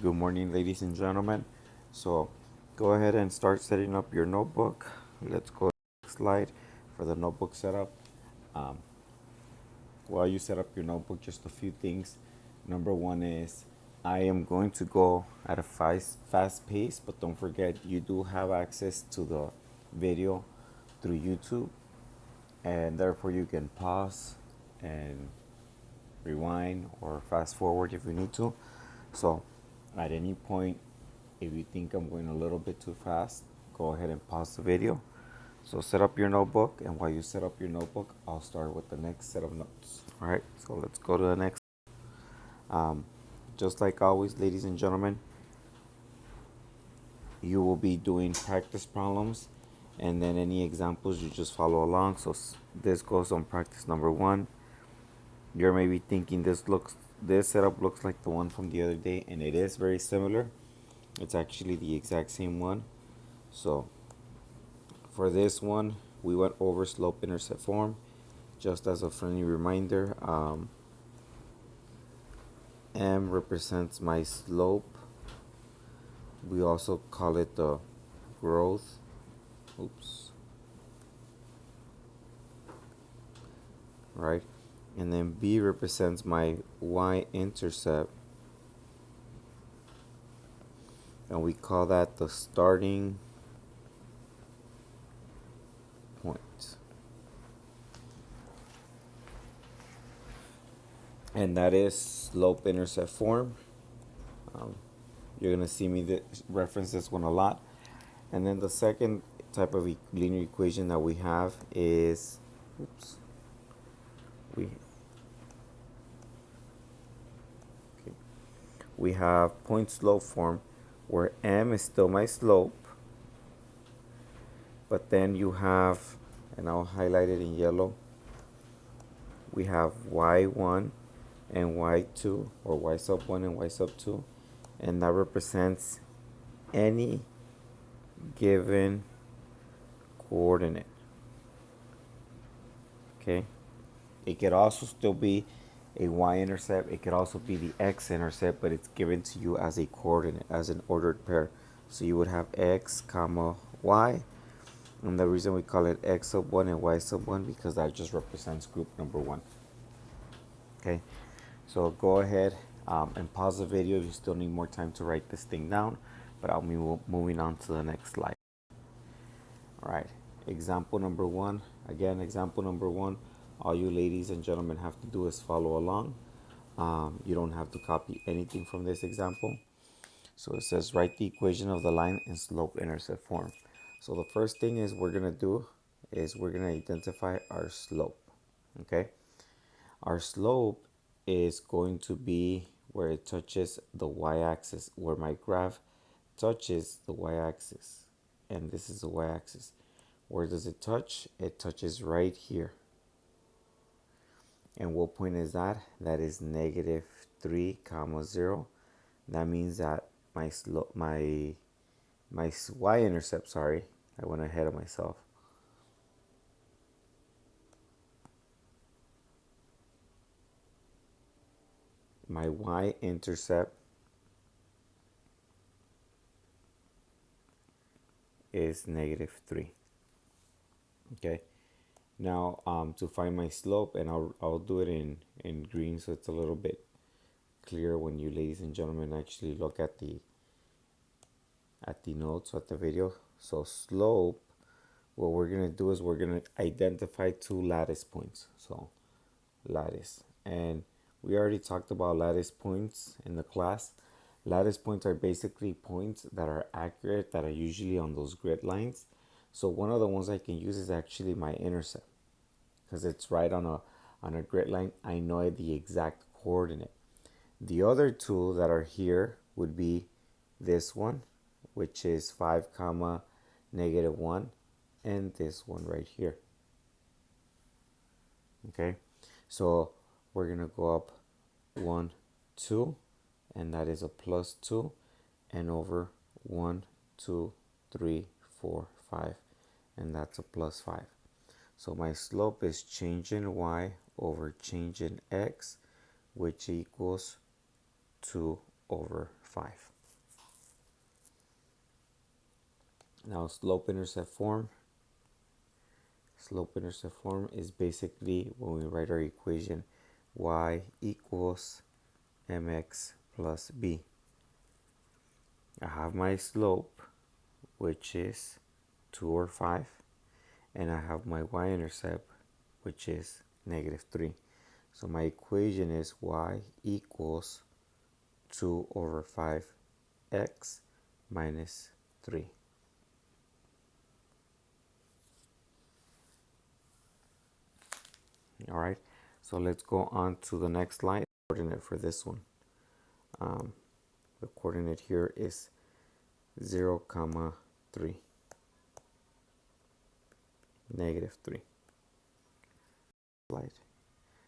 Good morning, ladies and gentlemen. So go ahead and start setting up your notebook. Let's go to the next slide for the notebook setup. Um, while you set up your notebook, just a few things. Number one is I am going to go at a fast pace, but don't forget you do have access to the video through YouTube, and therefore you can pause and rewind or fast forward if you need to. So, at any point, if you think I'm going a little bit too fast, go ahead and pause the video. So, set up your notebook, and while you set up your notebook, I'll start with the next set of notes. All right, so let's go to the next. Um, just like always, ladies and gentlemen, you will be doing practice problems and then any examples you just follow along. So, this goes on practice number one. You're maybe thinking this setup looks like the one from the other day, and it is very similar. It's actually the exact same one. So for this one, we went over slope intercept form. Just as a friendly reminder, M represents my slope. We also call it the growth. Oops. Right? And then B represents my y-intercept. And we call that the starting point. And that is slope intercept form. Um, you're gonna see me reference this one a lot. And then the second type of linear equation that we have is, oops, we okay, we have point slope form, where m is still my slope, but then you have, and I'll highlight it in yellow, we have y1 and y2, or y sub 1 and y sub 2, and that represents any given coordinate. Okay, it could also still be a y-intercept. It could also be the x-intercept, but it's given to you as a coordinate, as an ordered pair. So you would have x comma y, and the reason we call it x sub 1 and y sub 1 because that just represents group number 1. Okay, so go ahead and pause the video if you still need more time to write this thing down, but I'll be moving on to the next slide. All right, example number 1. Again, example number 1. All you ladies and gentlemen have to do is follow along. You don't have to copy anything from this example. So it says write the equation of the line in slope intercept form. So the first thing is we're gonna do is we're gonna identify our slope. Okay, our slope is going to be where it touches the y-axis, where my graph touches the y-axis, and this is the y-axis. Where does it touch? It touches right here. And what point is that? That is negative 3 comma 0. That means that my slope, my y-intercept, sorry, I went ahead of myself. My y-intercept is negative 3. Okay. Now to find my slope, and I'll do it in green so it's a little bit clear when you ladies and gentlemen actually look at the notes at the video. So slope, what we're gonna do is we're gonna identify two lattice points. So lattice, and we already talked about lattice points in the class. Lattice points are basically points that are accurate, that are usually on those grid lines. So one of the ones I can use is actually my intercept, because it's right on a grid line. I know the exact coordinate. The other two that are here would be this one, which is 5 comma negative 1, and this one right here. Okay, so we're gonna go up 1 2, and that is a plus 2, and over 1 2 3 4 5, and that's a plus 5. So my slope is change in y over change in x, which equals 2 over 5. Now slope-intercept form. Slope-intercept form is basically when we write our equation y equals mx plus b. I have my slope, which is 2 or 5, and I have my y-intercept, which is -3. So my equation is y equals 2 over 5x minus 3. All right, so let's go on to the next line. Coordinate for this one. The coordinate here is 0, 3, -3. Slide.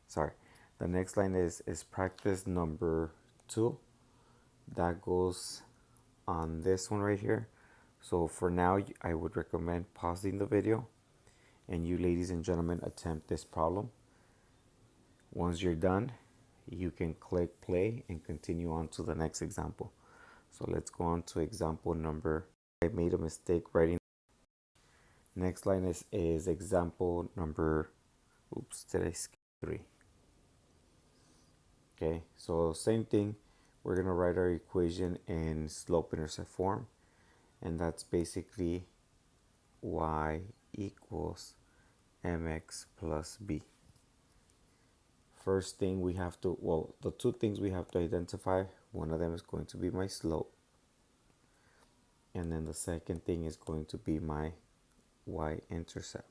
Sorry. The next line is practice number 2. That goes on this one right here. So for now, I would recommend pausing the video and you ladies and gentlemen attempt this problem. Once you're done, you can click play and continue on to the next example. So let's go on to example number. I made a mistake writing. Next line is example number, oops, did I skip 3? Okay, so same thing. We're gonna write our equation in slope-intercept form, and that's basically y equals mx plus b. First thing we have to, well, the two things we have to identify, one of them is going to be my slope, and then the second thing is going to be my y-intercept.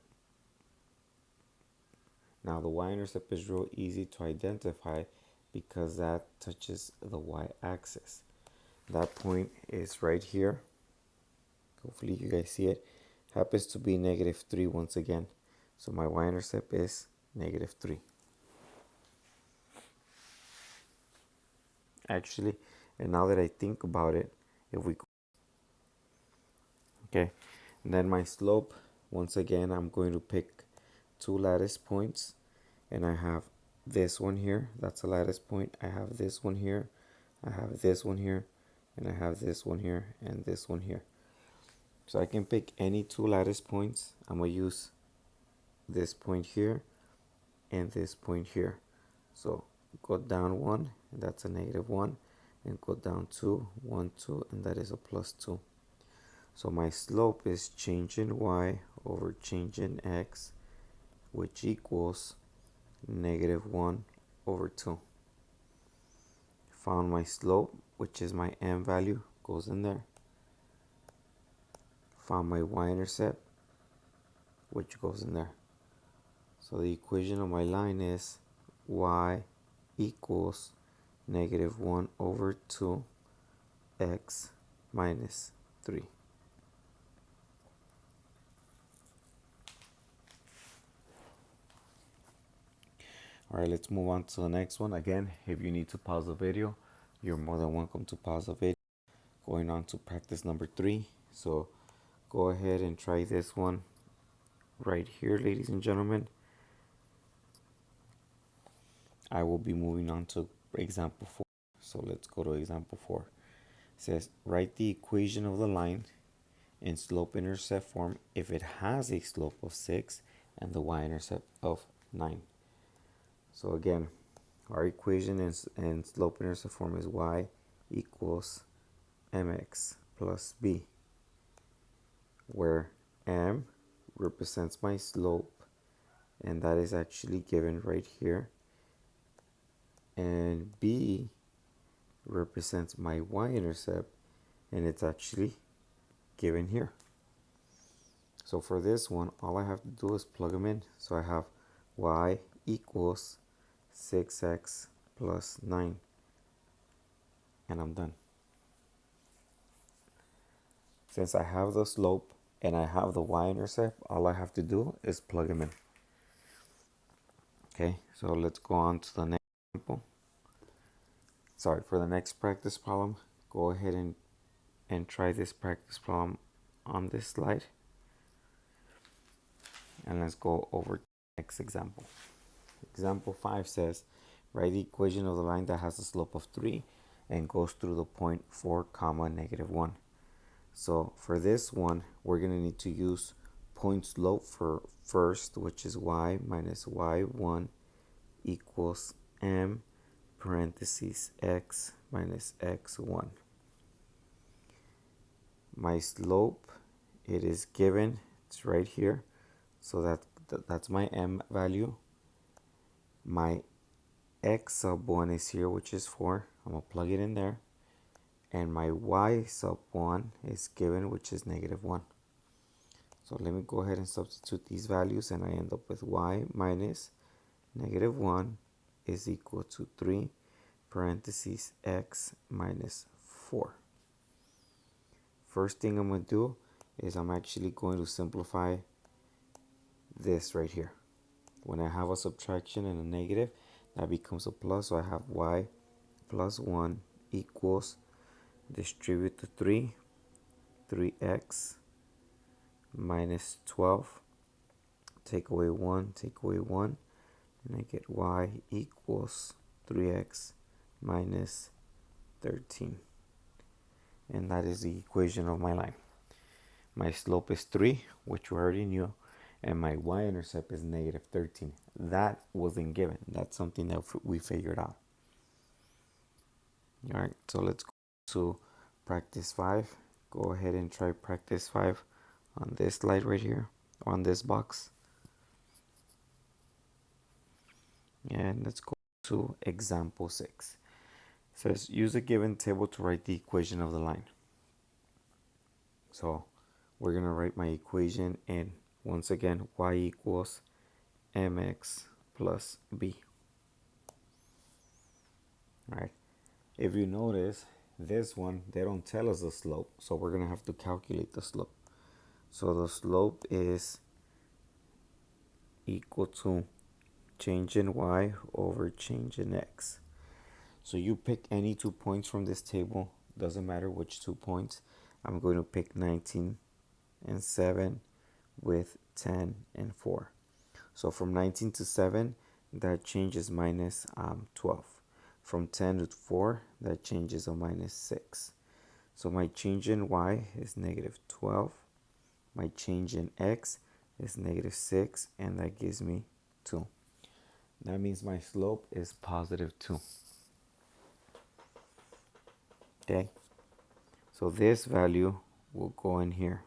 Now the y-intercept is real easy to identify because that touches the y-axis. That point is right here. Hopefully you guys see it. Happens to be -3 once again. So my y-intercept is -3. Actually, and now that I think about it, if we, okay, and then my slope, once again, I'm going to pick 2 lattice points, and I have this one here, that's a lattice point. I have this one here, I have this one here, and I have this one here, and this one here. So I can pick any 2 lattice points. I'm going to use this point here and this point here. So go down 1, and that's a -1, and go down 2, 1, 2, and that is a +2. So my slope is change in y over change in x, which equals -1 over 2. Found my slope, which is my m value, goes in there. Found my y-intercept, which goes in there. So the equation of my line is y equals -1 over 2 x minus 3. All right, let's move on to the next one. Again, if you need to pause the video, you're more than welcome to pause the video. Going on to practice number 3. So go ahead and try this one right here, ladies and gentlemen. I will be moving on to example 4. So let's go to example 4. It says, write the equation of the line in slope-intercept form if it has a slope of 6 and the y-intercept of 9. So again, our equation in slope-intercept form is y equals mx plus b, where m represents my slope, and that is actually given right here, and b represents my y-intercept, and it's actually given here. So for this one, all I have to do is plug them in. So I have y equals 6x plus 9, and I'm done. Since I have the slope and I have the y-intercept, all I have to do is plug them in. Okay, so let's go on to the next example. Sorry, for the next practice problem, go ahead and try this practice problem on this slide. And let's go over to the next example. Example 5 says, write the equation of the line that has a slope of 3 and goes through the point 4 comma negative 1. So for this one, we're going to need to use point slope for first, which is y minus y1 equals m parentheses x minus x1. My slope, it is given, it's right here, so that's my m value. My x sub 1 is here, which is 4. I'm going to plug it in there. And my y sub 1 is given, which is negative 1. So let me go ahead and substitute these values, and I end up with y minus negative 1 is equal to 3 parentheses x minus 4. First thing I'm going to do is I'm actually going to simplify this right here. When I have a subtraction and a negative, that becomes a plus. So I have y plus 1 equals, distribute to 3x minus 12, take away 1, and I get y equals 3x minus 13. And that is the equation of my line. My slope is 3, which we already knew, and my y-intercept is negative 13. That wasn't given. That's something that we figured out. All right, so let's go to practice 5. Go ahead and try practice 5 on this slide right here, on this box. And let's go to example 6. It says, use a given table to write the equation of the line. So we're going to write my equation in, once again, y equals mx plus b. All right. If you notice, this one, they don't tell us the slope, so we're going to have to calculate the slope. So the slope is equal to change in y over change in x. So you pick any 2 points from this table, doesn't matter which 2 points. I'm going to pick 19 and 7 with 10 and 4. So from 19 to 7, that changes minus 12. From 10 to 4, that changes a minus 6. So my change in y is negative 12. My change in x is negative 6, and that gives me 2. That means my slope is positive 2. Okay, so this value will go in here.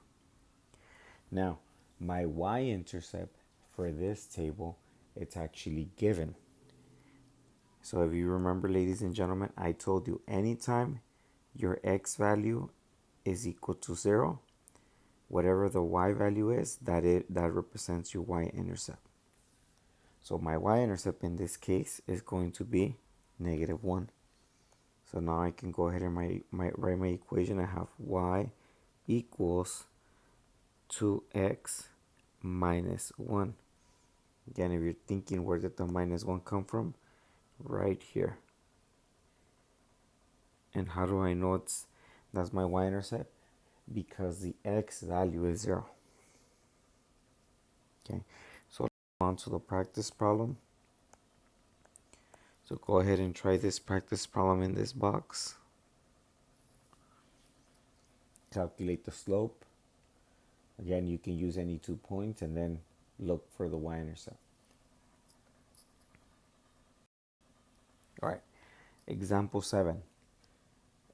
Now, my y-intercept for this table, it's actually given. So if you remember, ladies and gentlemen, I told you anytime your x value is equal to 0, whatever the y value is, that represents your y-intercept. So my y-intercept in this case is going to be negative 1. So now I can go ahead and write my equation. I have y equals 2x minus 1. Again, if you're thinking, where did the minus 1 come from? Right here. And how do I know that's my y-intercept? Because the x value is 0. Okay, so on to the practice problem. So go ahead and try this practice problem in this box. Calculate the slope. Again, you can use any 2 points and then look for the y-intercept. All right, example 7.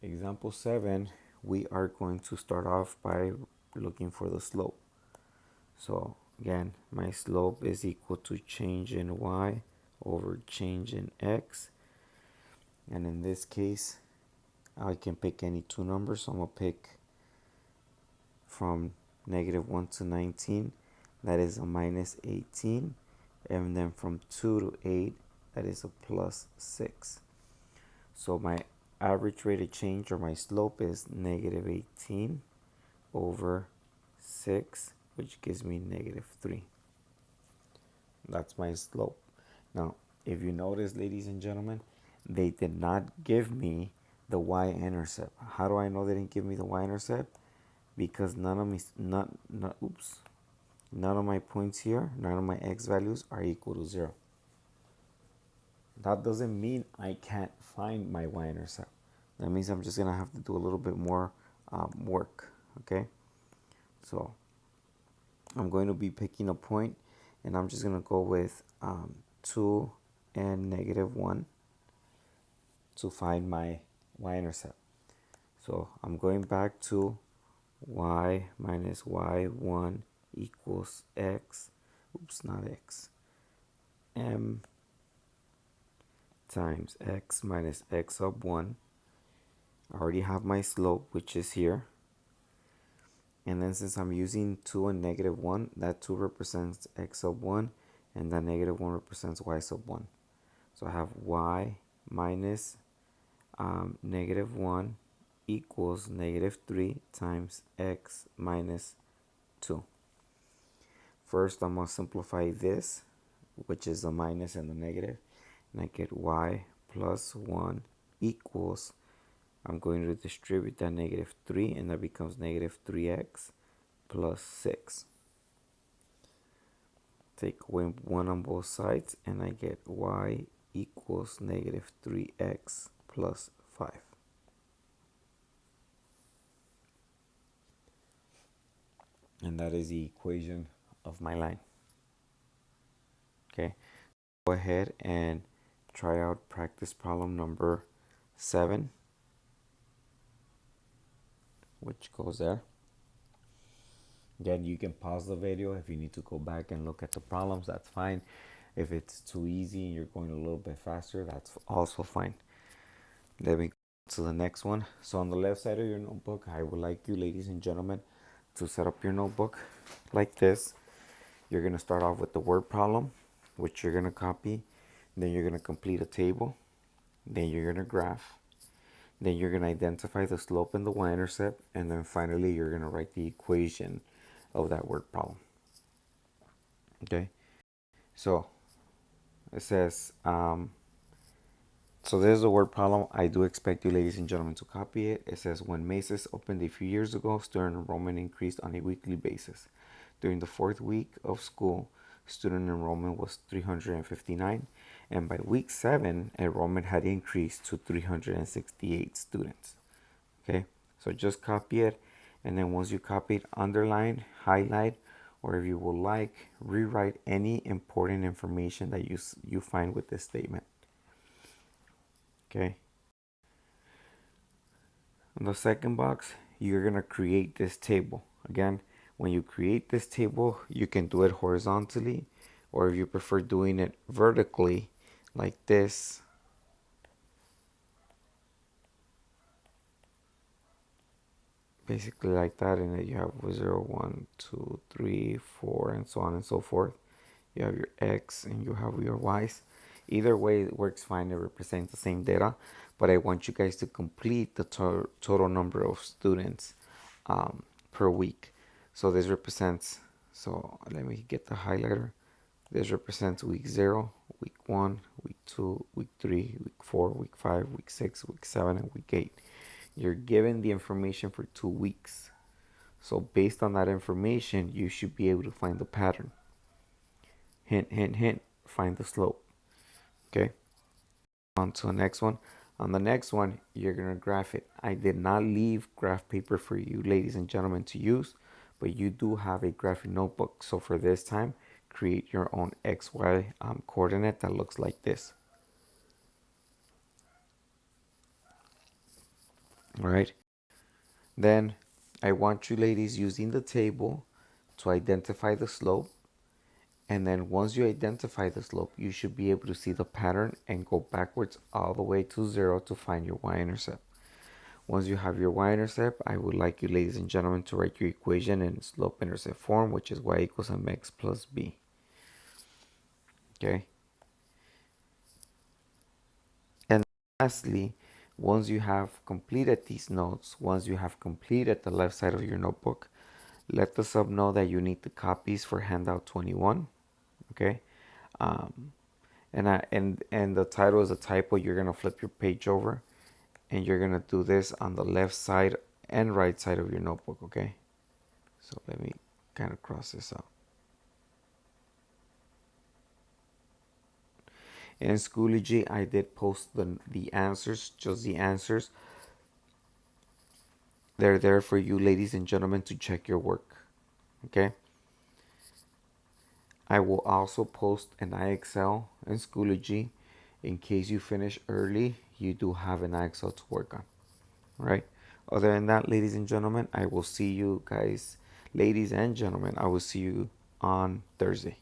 Example 7, we are going to start off by looking for the slope. So again, my slope is equal to change in y over change in x. And in this case, I can pick any 2 numbers. So I'm going to pick from negative 1 to 19, that is a minus 18. And then from 2 to 8, that is a plus 6. So my average rate of change, or my slope, is negative 18 over 6, which gives me negative 3. That's my slope. Now, if you notice, ladies and gentlemen, they did not give me the y-intercept. How do I know they didn't give me the y-intercept? Because none of my points here, none of my x values are equal to 0. That doesn't mean I can't find my y-intercept. That means I'm just gonna have to do a little bit more work, okay? So I'm going to be picking a point, and I'm just gonna go with 2 and -1 to find my y-intercept. So I'm going back to y minus y1 equals x, oops, not x, m times x minus x sub 1. I already have my slope, which is here. And then since I'm using 2 and -1, that 2 represents x sub 1, and that -1 represents y sub 1. So I have y minus -1 equals -3 times x minus 2. First, I'm going to simplify this, which is the minus and the negative, and I get y plus 1 equals, I'm going to distribute that -3, and that becomes -3x plus 6. Take away 1 on both sides, and I get y equals -3x plus 5. And that is the equation of my line. Okay, go ahead and try out practice problem number 7, which goes there. Again, you can pause the video if you need to go back and look at the problems, that's fine. If it's too easy and you're going a little bit faster, that's also fine. Let me go to the next one. So on the left side of your notebook, I would like you, ladies and gentlemen, to set up your notebook like this. You're going to start off with the word problem, which you're going to copy. Then you're going to complete a table. Then you're going to graph. Then you're going to identify the slope and the y-intercept. And then finally, you're going to write the equation of that word problem. Okay, so it says, so there's the word problem. I do expect you, ladies and gentlemen, to copy it. It says, when Macy's opened a few years ago, student enrollment increased on a weekly basis. During the 4th week of school, student enrollment was 359, and by week 7, enrollment had increased to 368 students. Okay, so just copy it, and then once you copy it, underline, highlight, or if you would like, rewrite any important information that you find with this statement. Okay. In the second box, you're going to create this table. Again, when you create this table, you can do it horizontally, or if you prefer doing it vertically, like this. Basically like that, and then you have 0, 1, 2, 3, 4, and so on and so forth. You have your x and you have your y's. Either way, it works fine. It represents the same data, but I want you guys to complete the total number of students per week. So this represents, so let me get the highlighter. This represents week 0, week 1, week 2, week 3, week 4, week 5, week 6, week 7, and week 8. You're given the information for 2 weeks. So based on that information, you should be able to find the pattern. Hint, hint, hint, find the slope. Okay, on to the next one. On the next one, you're going to graph it. I did not leave graph paper for you, ladies and gentlemen, to use, but you do have a graphing notebook. So for this time, create your own XY coordinate that looks like this. All right. Then I want you ladies using the table to identify the slope. And then once you identify the slope, you should be able to see the pattern and go backwards all the way to 0 to find your y-intercept. Once you have your y-intercept, I would like you, ladies and gentlemen, to write your equation in slope-intercept form, which is y equals mx plus b. Okay. And lastly, once you have completed these notes, once you have completed the left side of your notebook, let the sub know that you need the copies for handout 21. Okay. And the title is a typo. You're gonna flip your page over, and you're gonna do this on the left side and right side of your notebook. Okay. So let me kind of cross this out. In Schoology, I did post the answers, just the answers. They're there for you, ladies and gentlemen, to check your work. Okay. I will also post an iExcel and Schoology in case you finish early. You do have an iExcel to work on. All right. Other than that, ladies and gentlemen, I will see you guys, ladies and gentlemen, I will see you on Thursday.